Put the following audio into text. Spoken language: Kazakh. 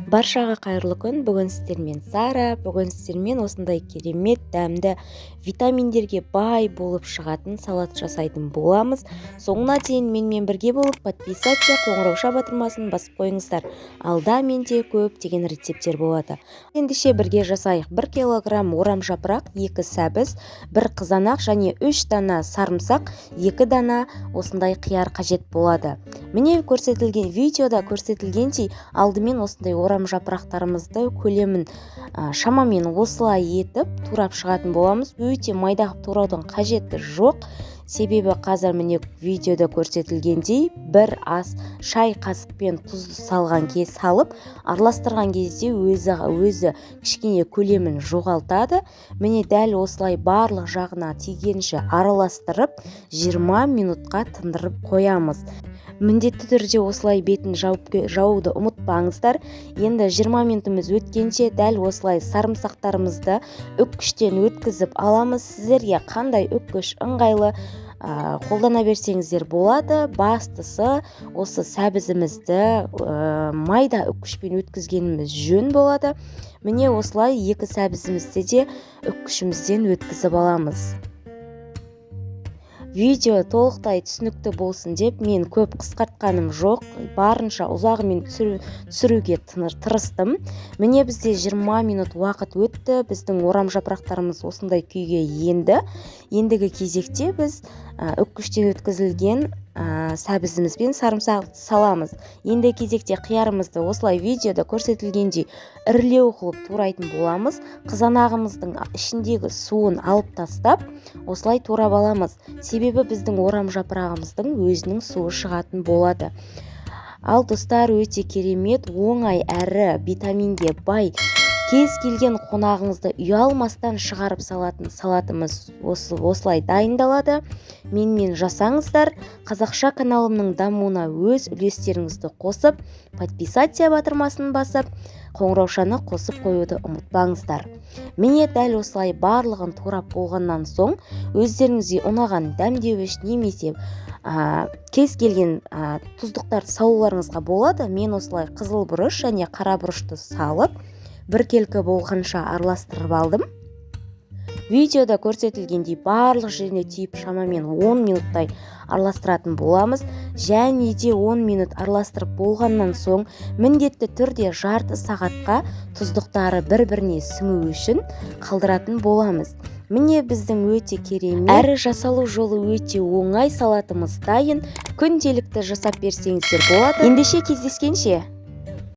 Баршаға қайырлы күн. Бүгін сіздермен Сара, бүгін сіздермен осындай керемет дәмді витаминдерге бай болып шығатын салат жасайтын боламыз. Соңына дейін менімен бірге болып подписаться, қоңырауша батырмасын басып қойыңыздар. Алда менде көптеген рецептер болады. Ендеше бірге жасайық. 1 килограмм орам жапырақ, 2 сәбіз, 1 қызанақ және 3 дана сарымсақ, 2 дана осындай қияр қажет болады. Міне көрсетілген видеода көрсетілгендей алдымен осындай орам жапырақтарымызды көлемін шамамен осылай етіп турап шығатын боламыз. Өте майда қылып тураудың қажеті жоқ. Себебі қазір міне видеода көрсетілгендей бір ас шай қасықпен тұз салып араластырған кезде өзі кішкене көлемін жоғалтады. Міне дәл осылай барлық жағына тигенше араластырып 20 минутқа тындырып қоямыз. Міндетті түрде осылай бетін жауды ұмытпаңыздар. Енді 20 минутымыз өткенше дәл осылай сарымсақтарымызды үккіштен өткізіп аламыз. Сіздерге қандай үккіш ыңғайлы қолдана берсеңіздер болады. Бастысы осы сәбізімізді майда үккішпен өткізгеніміз жөн болады. Міне осылай 2 сәбізімізді де үккішімізден өткізіп аламыз. Видео толықтай түсінікті болсын деп мен көп қысқартқаным жоқ, барынша ұзағымен түсіруге тырыстым. Міне бізде 20 минут уақыт өтті, біздің орам жапырақтарымыз осындай күйге енді. Ендігі кезекте біз үккіштен өткізілген сәбізімізбен сарымсақ саламыз. Енді кезекте қиярымызды осылай видеода көрсетілгендей ірілеу қылып турайтын боламыз. Қызанағымыздың ішіндегі суын алып тастап, осылай турап аламыз. Себебі біздің орам жапырағымыздың өзінің суы шығатын болады. Ал достар, өте керемет, оңай әрі витаминге бай, кез келген қонағыңызды ұялмастан шығарып салатын салатымыз осылай дайындалады. Менімен жасаңыздар. Қазақша каналымның дамуына өз үлестеріңізді қосып, подписация батырмасын басып, қоңыраушаны қосып қоюды ұмытпаңыздар. Міне дәл осылай барлығын турап болғаннан соң, өздеріңізге ұнаған дәмдеуіш немесе кез келген тұздықтарды салуларыңызға болады. Мен осылай қызыл бұрыш және қара бұрышты салып, біркелкі болғанша араластырып алдым. Видеода көрсетілгендей барлық жеріне түйіп шамамен 10 минуттай араластыратын боламыз. Және де 10 минут араластырып болғаннан соң міндетті түрде жарты сағатқа тұздықтары бір-біріне сіңу үшін қалдыратын боламыз. Міне біздің өте керемет әрі жасалу жолы өте оңай салатымыз дайын. Күнделікті жасап берсеңіздер болады. Ендеше кездескенше.